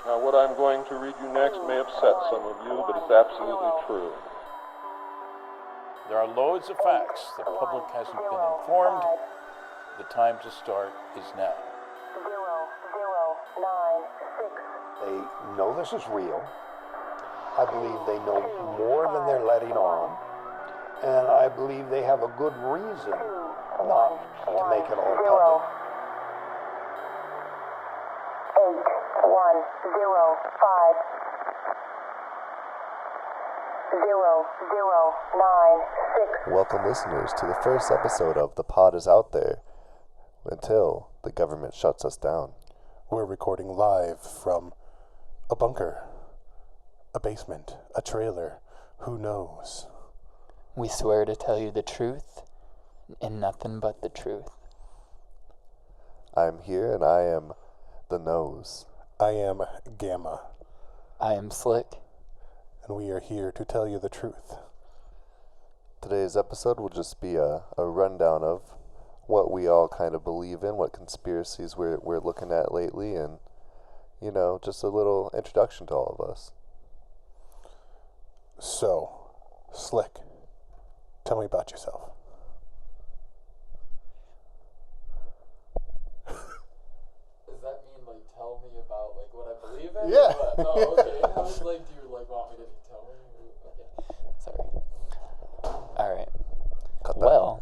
Now, what I'm going to read you next may upset some of you, but it's absolutely true. There are loads of facts. The public hasn't been informed. The time to start is now. 0096. They know this is real. I believe they know more than they're letting on. And I believe they have a good reason not to make it all public. 8105 0096. Welcome, listeners, to the first episode of The Pod Is Out There, until the government shuts us down. We're recording live from a bunker, a basement, a trailer, who knows? We swear to tell you the truth and nothing but the truth. I'm here and I am the Nose. I am Gamma, I am Slick. and we are here to tell you the truth. Today's episode will just be a rundown of what we all kind of believe in, what conspiracies we're looking at lately, and, you know, just a little introduction to all of us. So, Slick, tell me about yourself. Does that mean, like, tell me about, like, what I believe in? Yeah. Oh, okay. I was like, do you, like, want me to tell me? Okay. Sorry. Alright. Well,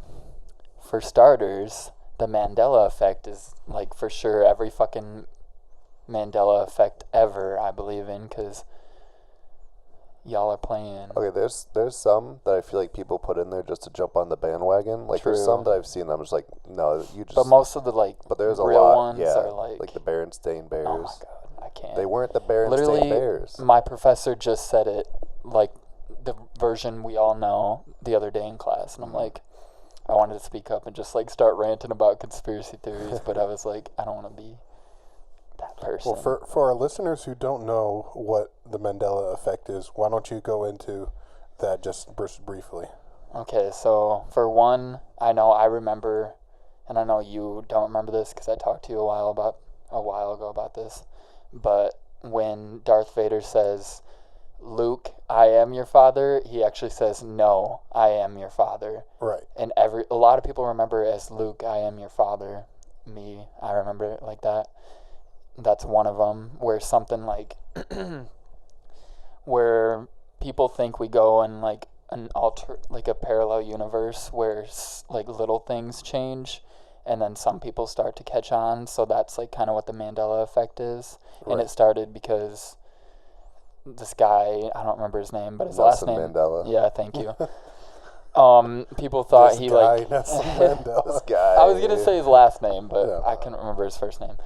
for starters, the Mandela Effect is, like, for sure every fucking Mandela Effect ever I believe in, because y'all are playing. Okay, there's some that I feel like people put in there just to jump on the bandwagon. Like, True. there's some that I've seen that I'm just like, no, you just... But most of the, like, But there's a real lot, ones yeah, are, like the Berenstain Bears. oh my god, I can't. They weren't the Berenstain Literally, Bears. my professor just said it, like, the version we all know the other day in class, and I'm like, I wanted to speak up and just, like, start ranting about conspiracy theories, but I was like, I don't want to be that person. Well, for our listeners who don't know what the Mandela Effect is, why don't you go into that just briefly? Okay, so for one, I know I remember, and I know you don't remember this because I talked to you a while ago about this, but when Darth Vader says, Luke, I am your father, he actually says, no, I am your father. Right. And a lot of people remember it as Luke, I am your father. Me, I remember it like that. That's one of them, where something like, where people think we go in like like a parallel universe where like little things change, and then some people start to catch on. So that's like kind of what the Mandela Effect is. Right. And it started because this guy, I don't remember his name, but his Nelson last name. Mandela. Yeah, thank you. People thought This guy, this This guy. I was gonna say his last name, but Yeah. I couldn't remember his first name.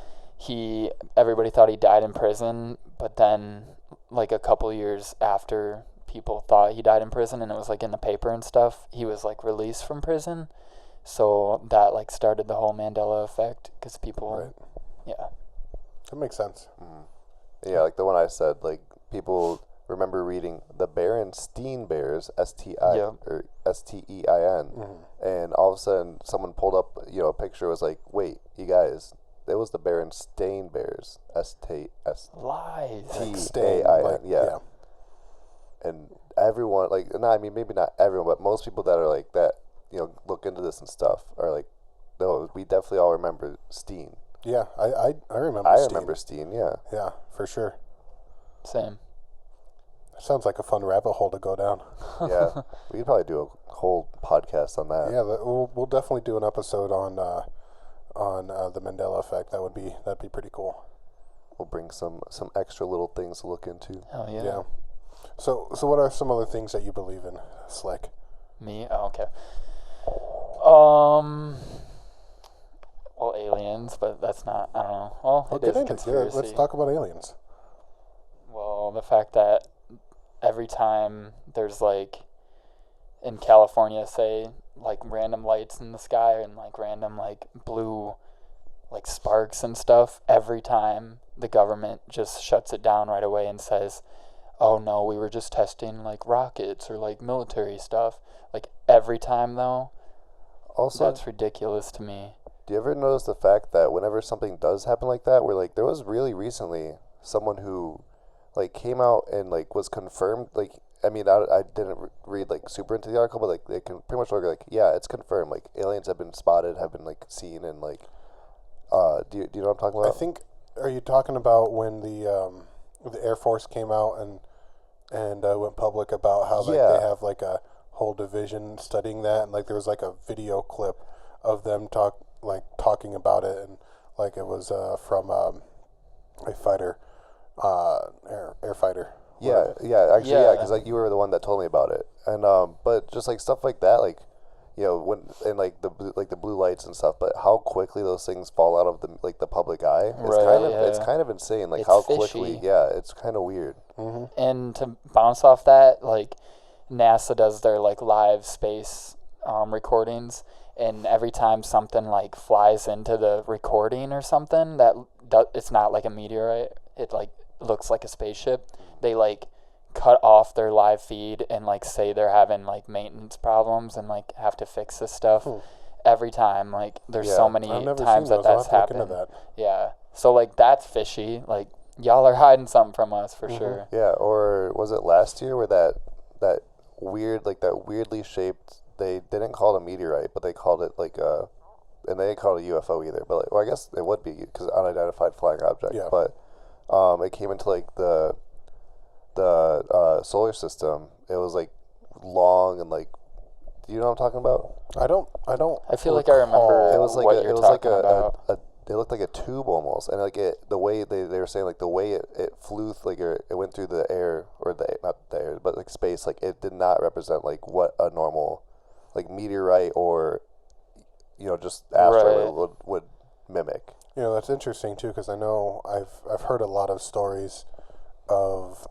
Everybody thought he died in prison, but then like a couple years after people thought he died in prison, and it was like in the paper and stuff, he was like released from prison. So that like started the whole Mandela Effect, because people, Right. yeah. That makes sense. Yeah, like the one I said, like, people remember reading the Berenstain Bears, S-T-I, Yep. or S-T-E-I-N, and all of a sudden someone pulled up, you know, a picture, was like, wait, you guys, it was the Berenstain Bears, Lies. S-T-A-I-N, Like, yeah. And everyone, like, no, I mean, maybe not everyone, but most people that are like that, you know, look into this and stuff, are like, no, we definitely all remember Steen. Yeah, I remember I Steve. remember Steen, yeah. Yeah, for sure. Same. Sounds like a fun rabbit hole to go down. Yeah, we could probably do a whole podcast on that. Yeah, we'll definitely do an episode on the Mandela Effect. That'd be pretty cool. We'll bring some extra little things to look into. Oh yeah. Yeah. So what are some other things that you believe in, Slick? Me? Oh, okay. Well, aliens, but that's not, I don't know. Well, it is a conspiracy. Let's talk about aliens. Well, the fact that every time there's, like, in California, say, like, random lights in the sky and, like, random, like, blue, like, sparks and stuff, every time the government just shuts it down right away and says, oh no, we were just testing like rockets or like military stuff. Like every time though, Also, that's ridiculous to me. do you ever notice the fact that whenever something does happen like that, where like there was really recently someone who like came out and like was confirmed, like I mean I didn't read like super into the article, but like they can pretty much look like, yeah, it's confirmed, like aliens have been spotted, have been like seen, and like do you know what I'm talking about? I think, are you talking about when the Air Force came out and went public about how like Yeah. they have like a whole division studying that, and like there was like a video clip of them talking about it, and like it was from a fighter, air fighter. Yeah, yeah, actually, yeah, Yeah. because like you were the one that told me about it, and but just like stuff like that, like, you know, when and like the blue lights and stuff, but how quickly those things fall out of the public eye, it's Right, kind of insane, like It's how fishy. quickly, yeah, it's kind of weird. And to bounce off that, like NASA does their like live space recordings, and every time something like flies into the recording or something that it's not like a meteorite, it like looks like a spaceship, they like cut off their live feed and like say they're having like maintenance problems and like have to fix this stuff every time. Like there's Yeah. so many I've never times seen that those. I'll that's have to look happened. into that. Yeah, so like that's fishy. Like y'all are hiding something from us for sure. Yeah, or was it last year where that weird, like that weirdly shaped, they didn't call it a meteorite, but they called it like and they didn't call it a UFO either, but like, well, I guess it would be because unidentified flying object, Yeah. but it came into like the solar system. It was like long and like, do you know what I'm talking about? I don't. I feel like I remember It was like what it you're was like talking about. it looked like a tube almost, and like the way they were saying, like the way it flew or it went through the air, or not the air but like space, like it did not represent like what a normal like meteorite or, you know, just asteroid Right. would mimic. You know, that's interesting too, because I know I've heard a lot of stories of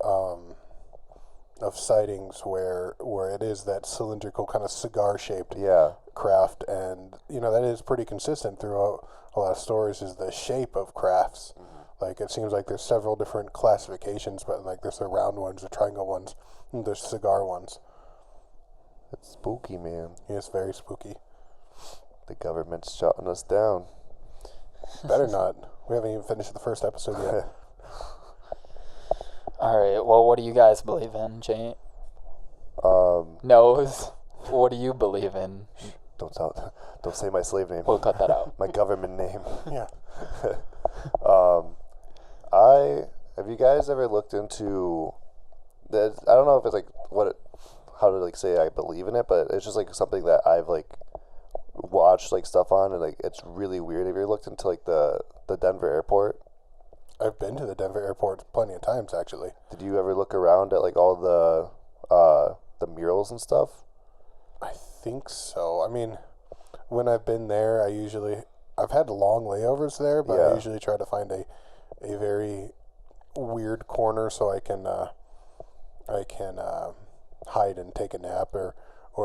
sightings where it is that cylindrical kind of cigar shaped Yeah, craft, and you know that is pretty consistent throughout a lot of stories, is the shape of crafts. Like it seems like there's several different classifications, but like there's the round ones, the triangle ones, and there's cigar ones. it's spooky, man. Yeah, it's very spooky. The government's shutting us down. Better not. We haven't even finished the first episode yet. All right. Well, what do you guys believe in, Jane? Um, Nose. What do you believe in? don't say my slave name. We'll cut that out. My government name. Yeah. Have you guys ever looked into the, I don't know if it's like how to like say I believe in it, but it's just like something that I've like watched like stuff on, and like it's really weird. Have you ever looked into like the Denver airport? I've been to the Denver airport plenty of times, actually. Did you ever look around at like all the murals and stuff? I think so. I mean, when I've been there, I've had long layovers there, but I Yeah. usually try to find a very weird corner so I can hide and take a nap, or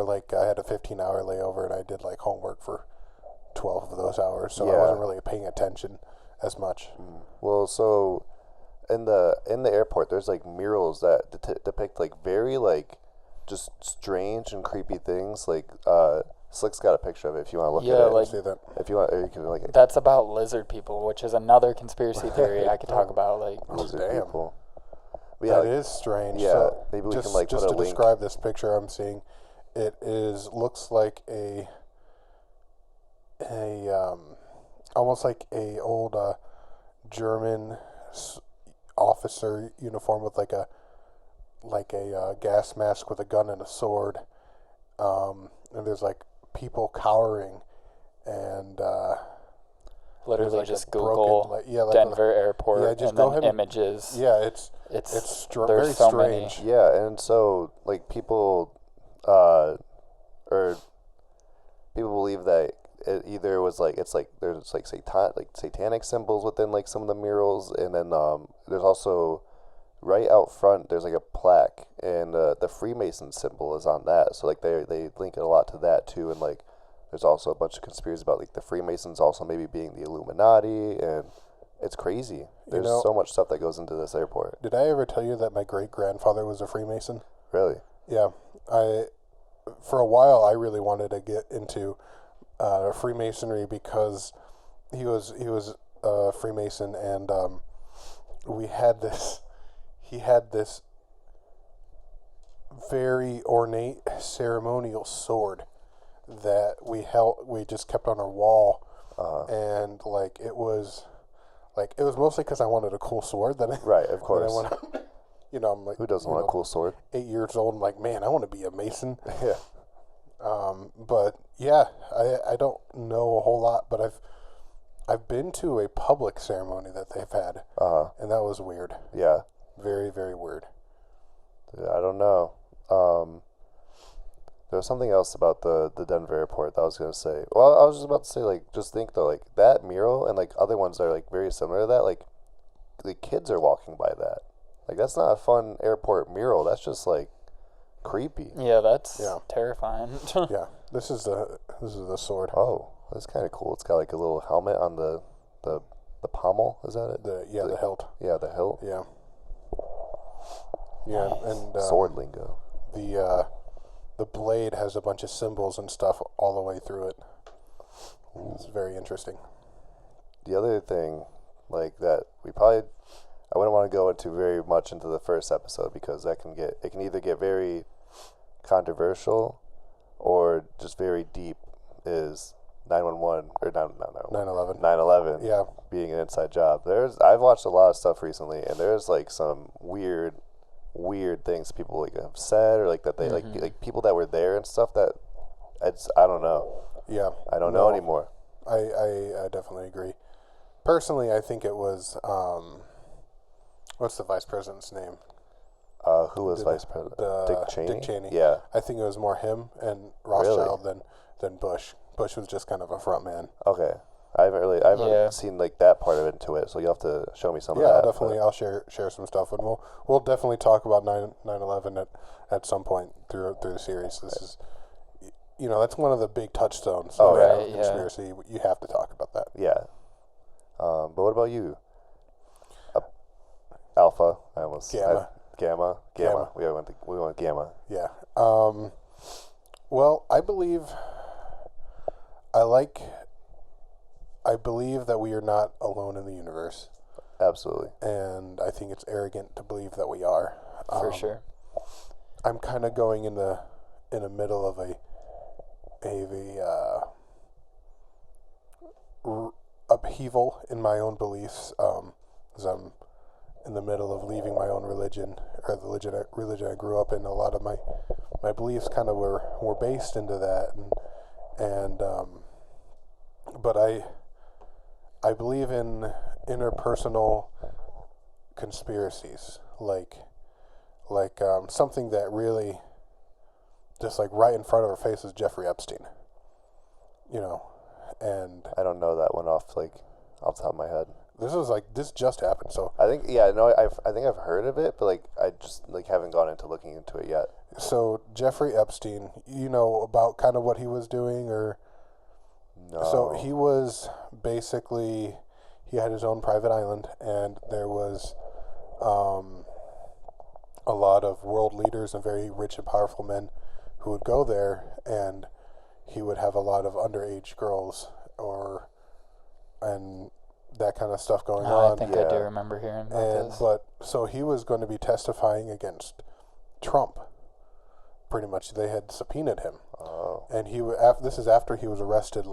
like I had a 15-hour layover and I did like homework for 12 of those hours, so I Yeah. wasn't really paying attention as much. Well, so in the airport, there's like murals that depict like very like just strange and creepy things. Like Slick's got a picture of it if you want to look Yeah, at it. like- See that? If you want, or you can like That's about lizard people, which is another conspiracy theory I could talk about. Like, lizard damn. people. But yeah, That like, is strange. yeah, So maybe we just, can, like, just put a to link. describe this picture I'm seeing, looks like almost like a old German officer uniform with like a gas mask with a gun and a sword, and there's like people cowering, and literally like a just broken, Google like- yeah, like Denver airport yeah, just and go then ahead and- images. yeah, it's It's very there's so strange. many. yeah, and so like people, or people believe that it either was like it's like there's like satanic symbols within like some of the murals, and then there's also right out front there's like a plaque, and the Freemason symbol is on that, so like they link it a lot to that too, and like there's also a bunch of conspiracies about like the Freemasons also maybe being the Illuminati, and It's crazy. There's know- so much stuff that goes into this airport. Did I ever tell you that my great-grandfather was a Freemason? Really? Yeah. For a while, I really wanted to get into Freemasonry because he was a Freemason, and he had this very ornate ceremonial sword that we just kept on our wall, and it was mostly because I wanted a cool sword. Right, of course. I'm like, Who doesn't want a cool sword? 8 years old. I'm like, man, I want to be a Mason. Yeah. But yeah, I don't know a whole lot, but I've been to a public ceremony that they've had, and that was weird. Yeah. Very, very weird. I don't know. There was something else about the Denver airport that I was going to say. Well, I was just about to say, just think, though, that mural and, other ones that are, very similar to that, the kids are walking by that. That's not a fun airport mural. That's just, creepy. Yeah, that's terrifying. Yeah, this is the sword. Oh, that's kind of cool. It's got, a little helmet on the pommel. Is that it? The hilt. Yeah, the hilt. Yeah. Yeah, and Sword lingo. The blade has a bunch of symbols and stuff all the way through it. It's very interesting. The other thing, that I wouldn't want to go into very much into the first episode because it can either get very controversial or just very deep, is 911 or 9/11. 9/11. Yeah. Being an inside job. I've watched a lot of stuff recently, and there's some weird things people have said, or that they like people that were there and stuff that I don't know. Yeah. I don't know anymore. I definitely agree. Personally, I think it was what's the vice president's name? Who was vice president? Dick Cheney. Dick Cheney. Yeah. I think it was more him and Rothschild than Bush. Bush was just kind of a front man. Okay. I haven't seen that part of it into it, so you'll have to show me some of that. Yeah, definitely. I'll share some stuff, and we'll definitely talk about 9/11 at some point through the series. This is, that's one of the big touchstones. Right, conspiracy. You have to talk about that. Yeah. But what about you? Alpha. I almost Gamma. Gamma. We went Gamma. Yeah. Well, I believe that we are not alone in the universe. Absolutely. And I think it's arrogant to believe that we are. For sure. I'm kind of going in the middle of a upheaval in my own beliefs, as I'm in the middle of leaving my own religion, or the religion I grew up in. A lot of my beliefs kind of were based into that, but I believe in interpersonal conspiracies, something that really just right in front of our face is Jeffrey Epstein. And I don't know that one off the top of my head. This just happened, so I think I think I've heard of it, but I just haven't gone into looking into it yet. So Jeffrey Epstein, about kind of what he was doing, or no? So he was basically, he had his own private island, and there was a lot of world leaders and very rich and powerful men who would go there, and he would have a lot of underage girls and that kind of stuff going on. I think I do remember hearing about this. But so he was going to be testifying against Trump. Pretty much, they had subpoenaed him. Oh. And this is after he was arrested,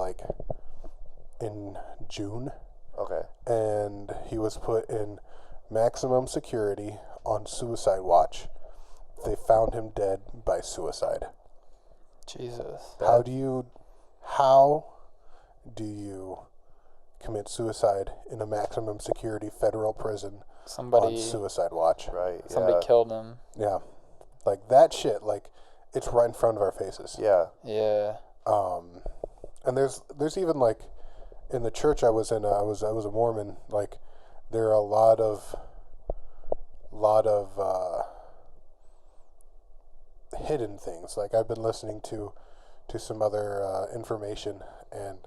in June. Okay. And he was put in maximum security on suicide watch. They found him dead by suicide. Jesus. How do you commit suicide in a maximum security federal prison on suicide watch? Right. Somebody killed him. Yeah. That shit, it's right in front of our faces. Yeah. Yeah. And there's even in the church I was in, I was a Mormon, there are a lot of hidden things. I've been listening to some other information, and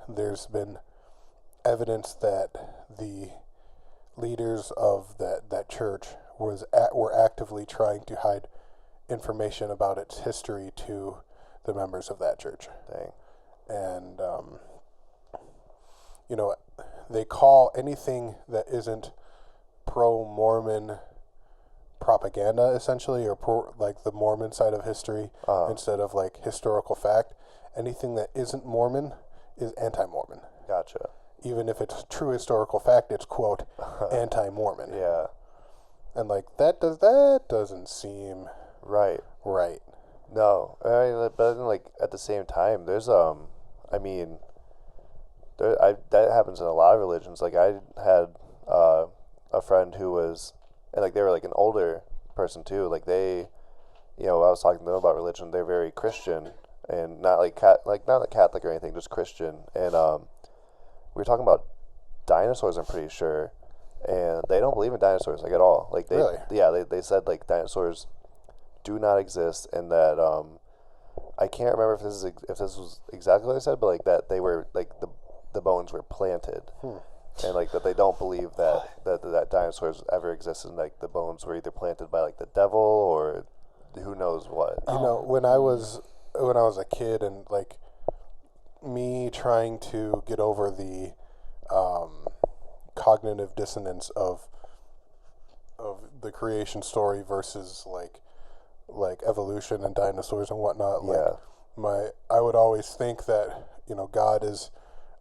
there's been evidence that the leaders of that church were actively trying to hide information about its history to the members of that church. Dang. And they call anything that isn't pro-Mormon propaganda, essentially, or like the Mormon side of history, instead of like historical fact. Anything that isn't Mormon is anti-Mormon. Gotcha. Even if it's true historical fact, it's quote anti-Mormon. Yeah. And like that doesn't seem Right. No, but then, like, at the same time, there's I mean, that happens in a lot of religions. Like, I had a friend who was, and like they were like an older person too. Like they, I was talking to them about religion. They're very Christian and not like not Catholic or anything, just Christian. And we were talking about dinosaurs, I'm pretty sure, and they don't believe in dinosaurs like at all. Like they, Really? Yeah, they said like dinosaurs do not exist, and that I can't remember if this was exactly what I said, but like that they were like the bones were planted, and like that they don't believe that dinosaurs ever existed, and like the bones were either planted by like the devil or who knows what. When I was a kid, and like me trying to get over the cognitive dissonance of the creation story versus like evolution and dinosaurs and whatnot. I would always think that God is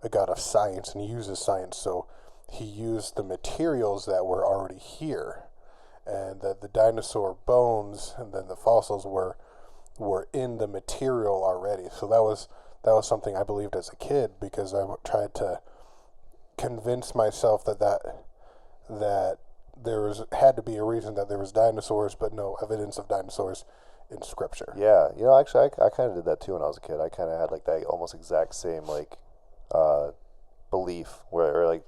a God of science, and he uses science, so he used the materials that were already here, and that the dinosaur bones and then the fossils were in the material already. So that was something I believed as a kid, because I tried to convince myself that there had to be a reason that there was dinosaurs, but no evidence of dinosaurs in scripture. Yeah, actually, I kind of did that too when I was a kid. I kind of had like that almost exact same like belief or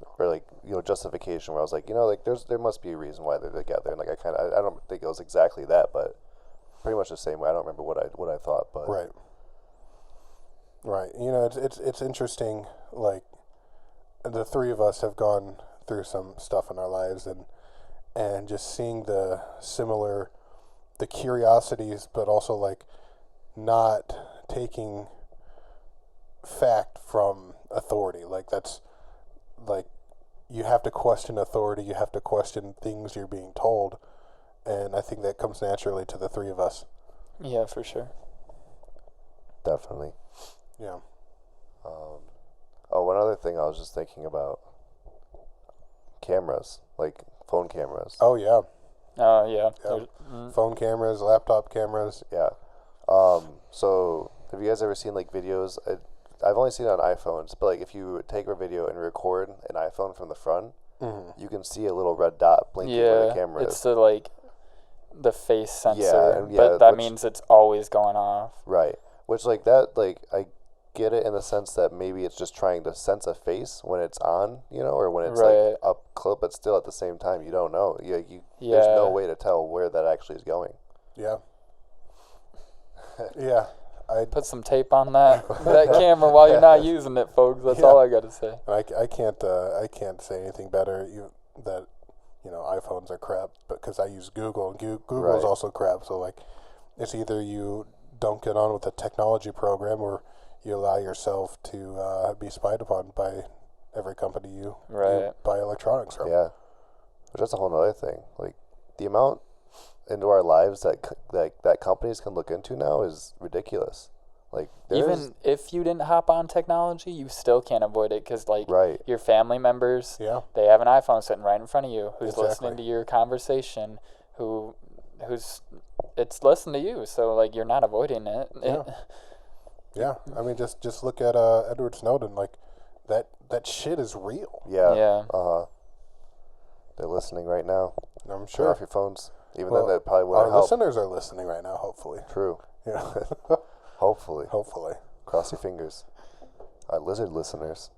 justification where I was like, there must be a reason why they're together, and like I don't think it was exactly that, but pretty much the same way. I don't remember what I thought, but Right. It's interesting. Like, the three of us have gone through some stuff in our lives, and just seeing the curiosities, but also like not taking fact from authority. Like that's like, you have to question authority, you have to question things you're being told, and I think that comes naturally to the three of us. Yeah, for sure. definitely. Yeah. One other thing I was just thinking about, cameras, like phone cameras. Oh, yeah. Yeah. Phone cameras, laptop cameras. Yeah. So have you guys ever seen like videos? I've only seen it on iPhones, but like if you take a video and record an iPhone from the front, you can see a little red dot blinking where the camera it's is. the face sensor, but that means it's always going off. Right. Which like that, like I get it in the sense that maybe it's just trying to sense a face when it's on, or when it's like up close, but still at the same time you don't know. There's no way to tell where that actually is going. Yeah. Yeah. I put some tape on that camera while you're not using it, folks. That's all I got to say. I can't say anything better. That iPhones are crap, because I use Google, and Google is also crap. So like, it's either you don't get on with the technology program, or you allow yourself to be spied upon by every company you buy electronics from. Yeah, but that's a whole other thing. Like the amount into our lives that companies can look into now is ridiculous. Like even if you didn't hop on technology, you still can't avoid it, because like your family members, they have an iPhone sitting right in front of you, who's listening to your conversation, who's it's listening to you. So like you're not avoiding it. Yeah. I mean, just look at Edward Snowden. Like that shit is real. Yeah. They're listening right now. I'm sure. Turn off your phones. Even then, that probably wouldn't help. Our listeners are listening right now, hopefully. True. Yeah. Hopefully. Cross your fingers. Our lizard listeners.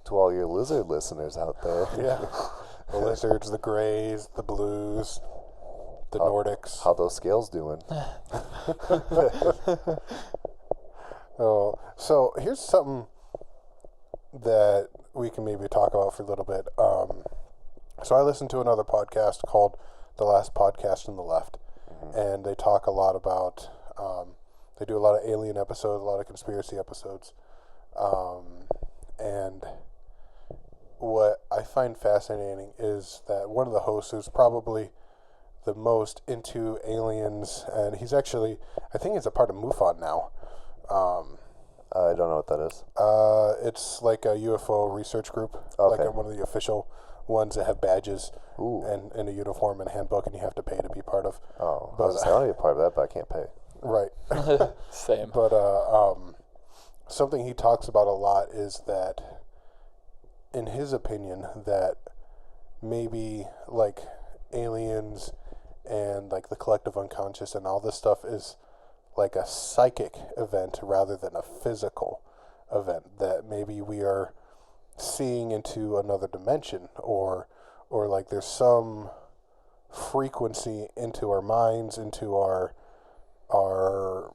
To all your lizard listeners out there. Yeah. The lizards, the grays, the blues, the Nordics. How those scales doing? So here's something that we can maybe talk about for a little bit. So I listened to another podcast called The Last Podcast on the Left, and they talk a lot about, they do a lot of alien episodes, a lot of conspiracy episodes, and what I find fascinating is that one of the hosts, who's probably the most into aliens, and he's actually, I think he's a part of MUFON now. I don't know what that is. It's like a UFO research group, Okay. like one of the official ones that have badges Ooh. and a uniform and a handbook, and you have to pay to be part of. Oh, But, I want to be a part of that, but I can't pay. Right. Same. But something he talks about a lot is that, in his opinion, that maybe like aliens and like the collective unconscious and all this stuff is like a psychic event rather than a physical event, that maybe we are seeing into another dimension, or like there's some frequency into our minds, into our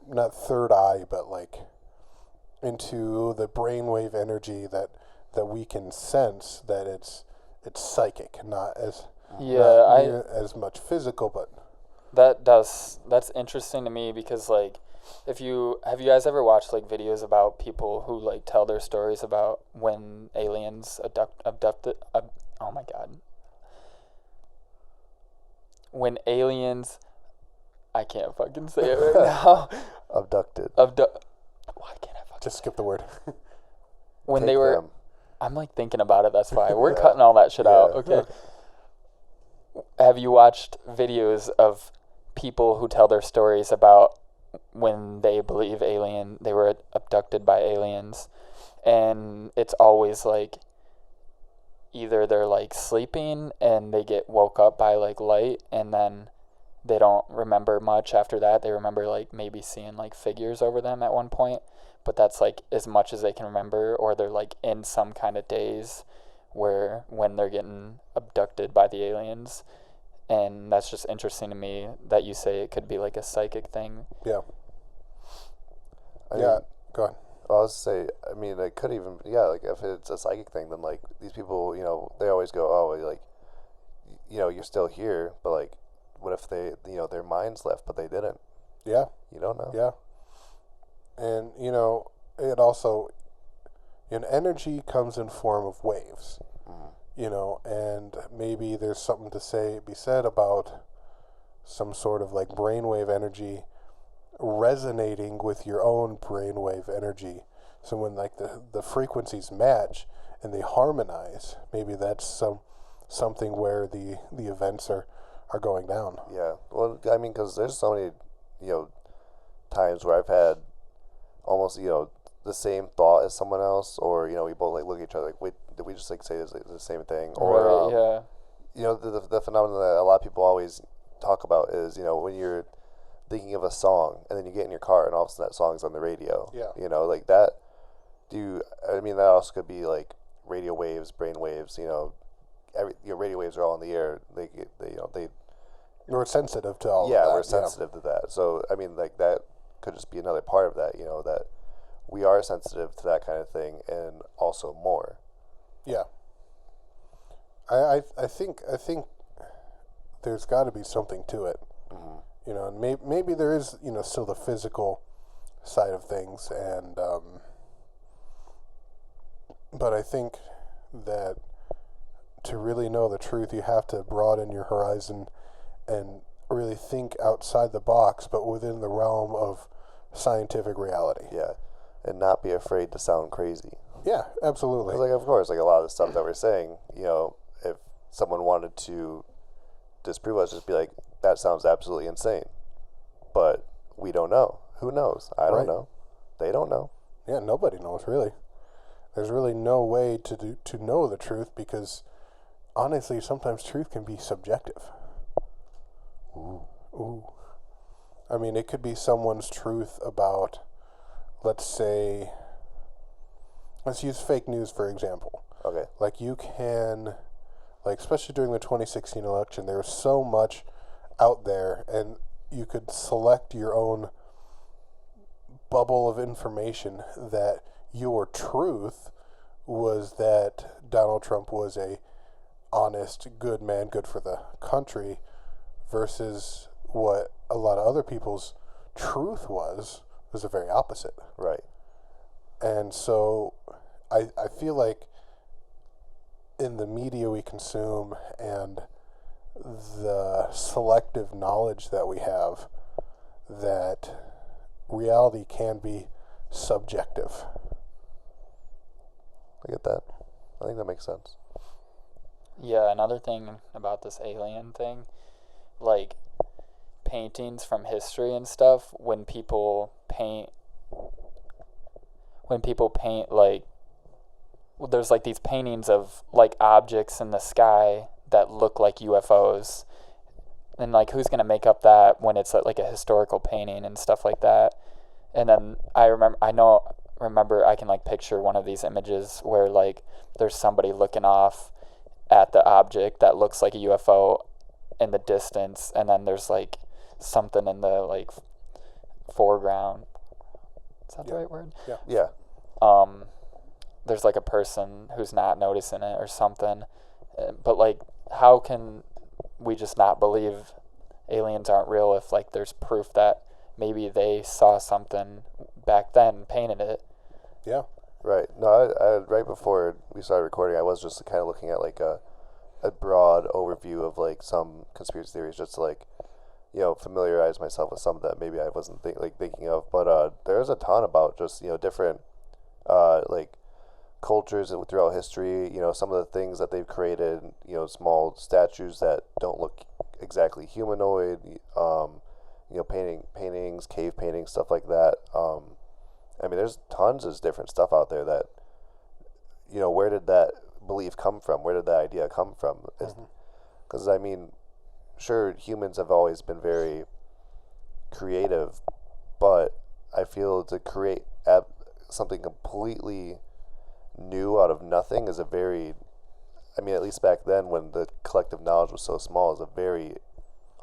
not third eye, but like into the brainwave energy that we can sense, that it's psychic, not as as much physical, but That's interesting to me because, like, have you guys ever watched like videos about people who like tell their stories about when aliens abducted? Oh my god! When aliens, I can't fucking say it right now. Abducted. Why can't I fucking just skip the word. when Take they were? them. I'm like thinking about it. That's why we're cutting all that shit out. Yeah. Okay. Have you watched videos of people who tell their stories about when they believe they were abducted by aliens, and it's always like either they're like sleeping and they get woke up by like light, and then they don't remember much after that. They remember like maybe seeing like figures over them at one point, but that's like as much as they can remember, or they're like in some kind of daze where when they're getting abducted by the aliens. And that's just interesting to me that you say it could be like a psychic thing. Yeah. I Yeah. mean, Go ahead. I was say, I mean, it could even, like if it's a psychic thing, then like these people, they always go, oh, like, you're still here, but like, what if they, their minds left, but they didn't? Yeah. You don't know. Yeah. And it also, energy comes in form of waves. And maybe there's something to be said about some sort of like brainwave energy resonating with your own brainwave energy. So when like the frequencies match and they harmonize, maybe that's something where the events are going down. Yeah. Well, I mean, because there's so many, times where I've had almost, the same thought as someone else, or, we both like look at each other like, wait, did we just like say the same thing? Or, yeah. The phenomenon that a lot of people always talk about is, when you're thinking of a song and then you get in your car and all of a sudden that song's on the radio. Yeah. Like that. That also could be like radio waves, brain waves, radio waves are all in the air. We're sensitive to all of yeah, that. we're sensitive to that. So, I mean, like that could just be another part of that, that we are sensitive to that kind of thing and also more. Yeah. I think there's got to be something to it. Mm-hmm. And maybe there is, still the physical side of things, and but I think that to really know the truth, you have to broaden your horizon and really think outside the box, but within the realm of scientific reality. Yeah. And not be afraid to sound crazy. Yeah, absolutely. 'Cause, like, of course, like a lot of the stuff that we're saying, if someone wanted to disprove us, just be like, that sounds absolutely insane. But we don't know. Who knows? I don't know. They don't know. Yeah, nobody knows, really. There's really no way to know the truth, because honestly, sometimes truth can be subjective. Ooh. I mean, it could be someone's truth about, let's use fake news, for example. Okay. Like, you can, like, especially during the 2016 election, there was so much out there, and you could select your own bubble of information that your truth was that Donald Trump was a honest, good man, good for the country, versus what a lot of other people's truth was the very opposite. Right. And so I feel like in the media we consume and the selective knowledge that we have, that reality can be subjective. I get that. I think that makes sense. Yeah, another thing about this alien thing, like paintings from history and stuff, when people paint like, well, there's like these paintings of like objects in the sky that look like UFOs, and like who's gonna make up that when it's like a historical painting and stuff like that. And then I remember I can like picture one of these images where like there's somebody looking off at the object that looks like a UFO in the distance, and then there's like something in the like foreground. Is that the right word? Yeah. There's like a person who's not noticing it or something. But like, how can we just not believe aliens aren't real if like there's proof that maybe they saw something back then and painted it? Yeah. Right. No, I right before we started recording, I was just kind of looking at like a broad overview of like some conspiracy theories, just to like, familiarize myself with some that maybe I wasn't thinking of. But there's a ton about just different like cultures throughout history. Some of the things that they've created. Small statues that don't look exactly humanoid. Paintings, cave paintings, stuff like that. I mean, there's tons of different stuff out there that, where did that belief come from? Where did that idea come from? Because, I mean, sure, humans have always been very creative, but I feel to create something completely new out of nothing is at least back then when the collective knowledge was so small, is a very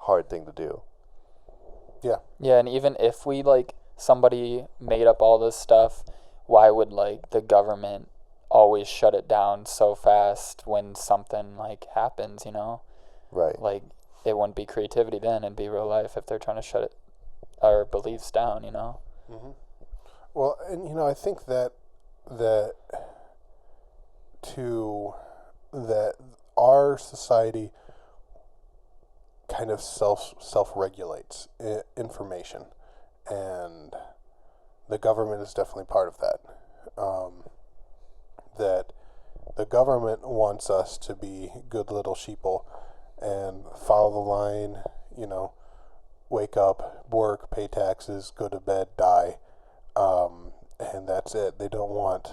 hard thing to do. Yeah. Yeah, and even if we like somebody made up all this stuff, why would like the government always shut it down so fast when something like happens, Right. Like it wouldn't be creativity then, it'd be real life if they're trying to shut our beliefs down, Mm-hmm. Well, and I think that our society kind of self-regulates information, and the government is definitely part of that. That the government wants us to be good little sheeple and follow the line, wake up, work, pay taxes, go to bed, die, and that's it. They don't want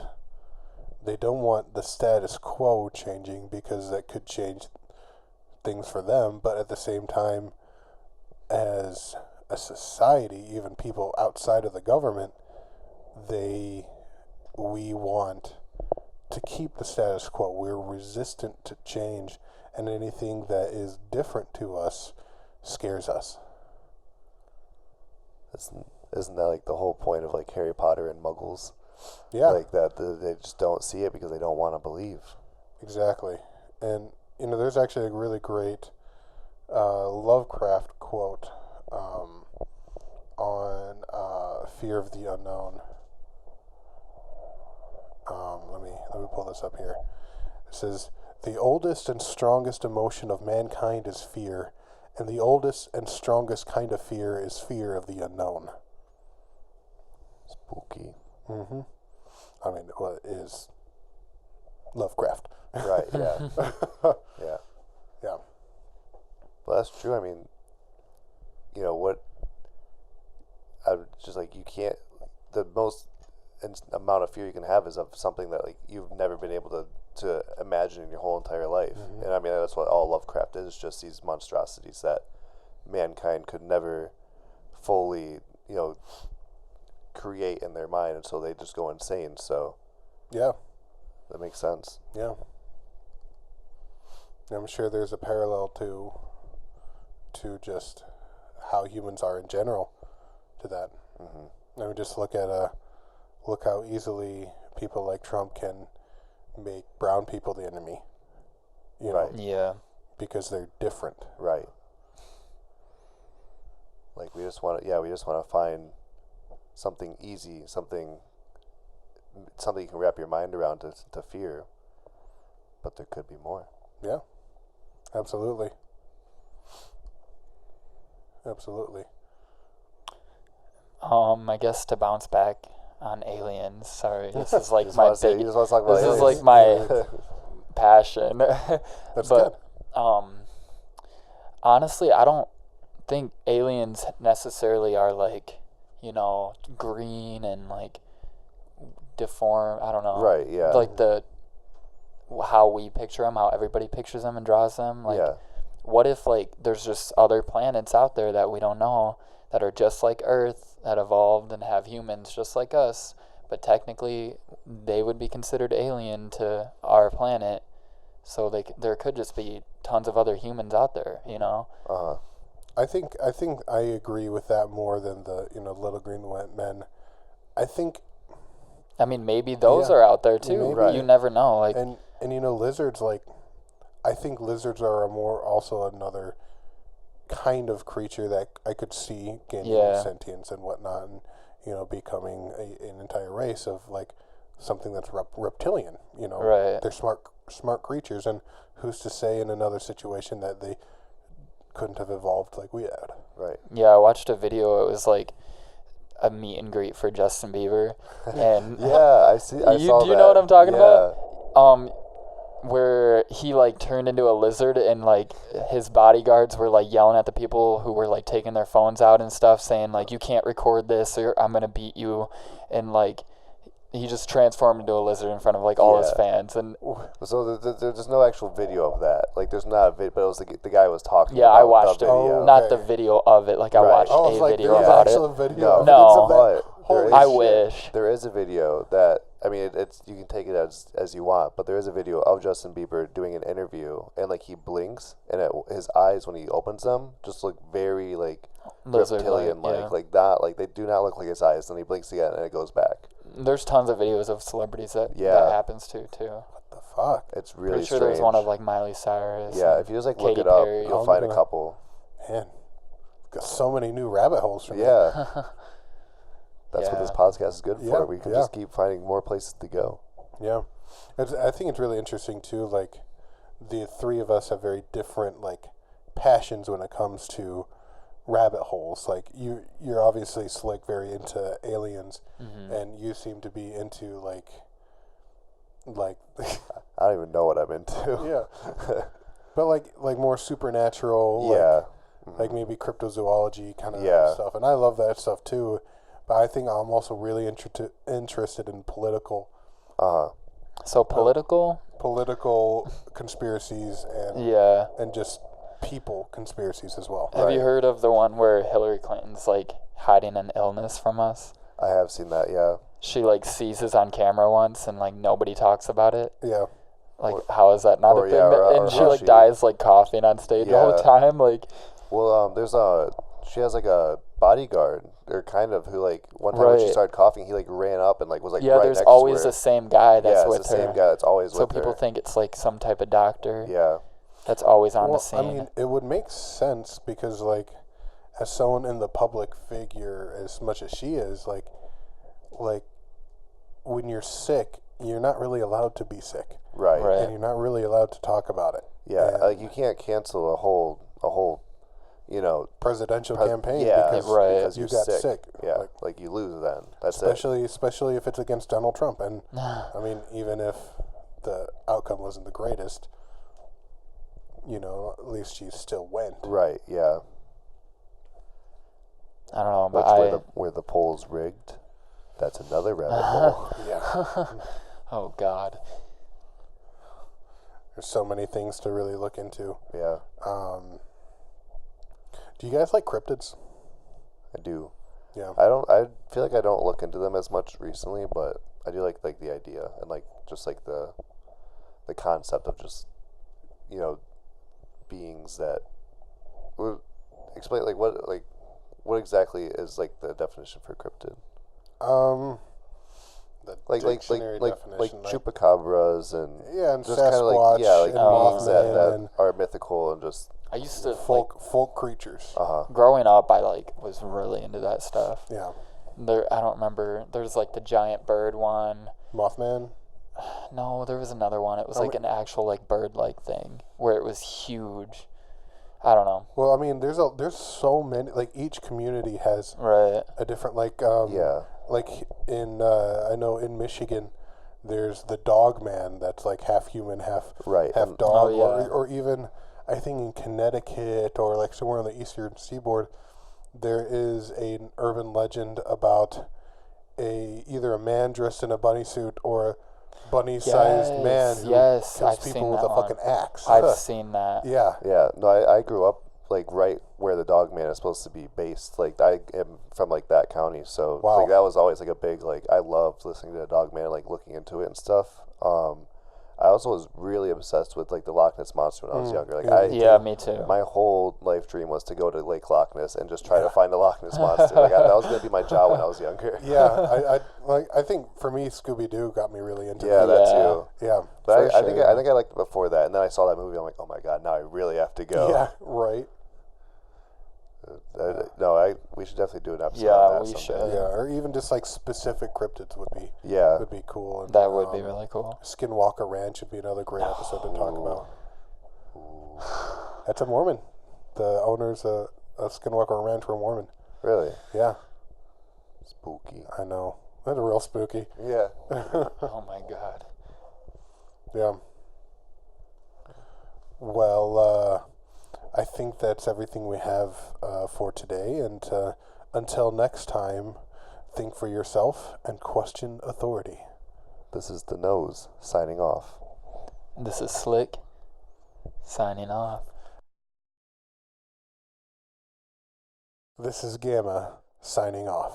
the status quo changing, because that could change things for them. But at the same time, as a society, even people outside of the government, we want to keep the status quo. We're resistant to change, and anything that is different to us scares us. Isn't that like the whole point of like Harry Potter and Muggles? Yeah. Like that, they just don't see it because they don't want to believe. Exactly. And, there's actually a really great Lovecraft quote on fear of the unknown. Let me pull this up here. It says, "The oldest and strongest emotion of mankind is fear, and the oldest and strongest kind of fear is fear of the unknown." Spooky. Mm-hmm. I mean, well, it is Lovecraft. Right, yeah. Yeah. Yeah. Well, that's true. I mean, what, I just like, you can't, the most amount of fear you can have is of something that like you've never been able to imagine in your whole entire life. Mm-hmm. And I mean, that's what all Lovecraft is, just these monstrosities that mankind could never fully, create in their mind, and so they just go insane. So Yeah. that makes sense. Yeah. I'm sure there's a parallel to just how humans are in general to that. Mm-hmm. I mean, just look how easily people like Trump can make brown people the enemy. You Right. know, Yeah. because they're different. Right. Like we just want to find something easy, something you can wrap your mind around to fear. But there could be more. Yeah, absolutely. Absolutely. I guess to bounce back on aliens. Sorry, this is like You just my wanna say- big. you just wanna talk about This is aliens. like my passion. That's but good. honestly, I don't think aliens necessarily are like, green and like deformed. I don't know. Right, yeah. Like how we picture them, how everybody pictures them and draws them. Like, Yeah. what if like there's just other planets out there that we don't know that are just like Earth, that evolved and have humans just like us, but technically they would be considered alien to our planet. So there could just be tons of other humans out there, Uh-huh. I think I agree with that more than the little green men. I mean, maybe those Yeah, are out there too. maybe. Right. You never know. Like, and lizards, like, I think lizards are also another kind of creature that I could see gaining sentience and whatnot, and becoming an entire race of like something that's reptilian. Right. They're smart creatures, and who's to say in another situation that they couldn't have evolved like we had? Right. yeah, I watched a video. It was like a meet and greet for Justin Bieber, and Yeah, I saw that. do you know what I'm talking Yeah. about? Where he like turned into a lizard, and like his bodyguards were like yelling at the people who were like taking their phones out and stuff, saying like, you can't record this or I'm gonna beat you, and like he just transformed into a lizard in front of like all his Yeah. fans. And So there's no actual video of that. Like there's not a video, but it was the guy was talking. yeah, I about watched the it, video. not Okay. the video of it. Like I Right. watched Oh, it's a like video there's about it. actual video. No, evidence No. of that? but Holy I shit. wish. there is a video that it's you can take it as you want, but there is a video of Justin Bieber doing an interview, and like he blinks, and his eyes when he opens them just look very like Lizard-like, reptilian-like, yeah. like not like they do not look like his eyes. Then he blinks again, and it goes back. There's tons of videos of celebrities that Yeah. happens to too. The fuck? It's really Pretty sure strange. there's one of like Miley Cyrus. Yeah, and if you just like look Katy it up, Perry. you'll I'm find a gonna- couple. Man, got so many new rabbit holes for me. Yeah. That's what Yeah. this podcast is good for. Yeah, We can yeah. just keep finding more places to go. Yeah. I think it's really interesting too, like the three of us have very different like passions when it comes to rabbit holes. Like you're obviously Slick very into aliens, and you seem to be into like I don't even know what I'm into. yeah. But like more supernatural, Yeah. like maybe cryptozoology kind of Yeah. stuff. And I love that stuff too. But I think I'm also really interested in political So political. conspiracies and Yeah. and just people conspiracies as well. Have you Right. heard of the one where Hillary Clinton's like hiding an illness from us? I have seen that, yeah. She like seizes on camera once, and like nobody talks about it. Yeah. Like, how is that not or, a thing? yeah, or and she how like she- dies like coughing on stage all the Yeah. time. Like, Well, she has like a bodyguard, or kind of, who like one time when she Right. started coughing, he like ran up and like was like yeah, right there's next always to her. the same guy that's yeah, it's with the her. same guy that's always So with people her. think it's like some type of doctor Yeah. that's always on Well, the scene. I mean, it would make sense because like as someone in the public figure as much as she is, like when you're sick, you're not really allowed to be sick. Right. Right. And you're not really allowed to talk about it. Yeah. And Like you can't cancel a whole presidential campaign yeah, because Right. because you you're got sick. Yeah. Like you lose then. That's it. Especially if it's against Donald Trump. And I mean, even if the outcome wasn't the greatest, at least she still went. Right, yeah. I don't know, but Where the poll's rigged. That's another rabbit hole. Yeah. oh god, There's so many things to really look into. Yeah, Do you guys like cryptids? I do. Yeah. I feel like I don't look into them as much recently, but I do like the idea and like just like the concept of just beings that would explain what exactly is like the definition for cryptid. the like dictionary definition. chupacabras and yeah, and just kind of Sasquatch like and beings that, Mothman and are mythical and just I used to folk creatures. growing up. I was really into that stuff. Yeah. I don't remember. There's like the giant bird one. Mothman. No, there was another one. It was like an actual like bird-like thing where it was huge. I don't know. Well, I mean, there's so many. Like each community has Right. a different like in I know in Michigan, there's the dog man that's like half human, half dog, Oh, yeah. or even I think in Connecticut or like somewhere on the eastern seaboard, there is an urban legend about either a man dressed in a bunny suit or a bunny-sized man who kills I've people seen with that a fucking axe. I've seen that. Yeah. Yeah, no, I grew up like right where the Dog Man is supposed to be based. Like I am from like that county, so Wow. like that was always like a big like I loved listening to the Dog Man, like looking into it and stuff. I also was really obsessed with like the Loch Ness Monster when I was younger. Like Me too. my whole life dream was to go to Lake Loch Ness and just try to find the Loch Ness Monster. Like that was gonna be my job when I was younger. Yeah, I think for me, Scooby Doo got me really into Yeah, it. that too. Yeah, But I think I liked it before that, and then I saw that movie. I'm like, oh my god, now I really have to go. yeah, right. We should definitely do an episode Yeah, on that we someday. should. Yeah, or even just like specific cryptids would be cool. And, That would be really cool. Skinwalker Ranch would be another great episode to talk about. That's a Mormon. The owners of Skinwalker Ranch were Mormon. Really? Yeah, Spooky. I know. That's real spooky. Yeah. Oh my god. Yeah. Well, I think that's everything we have for today. And until next time, think for yourself and question authority. This is the Nose signing off. This is Slick signing off. This is Gamma signing off.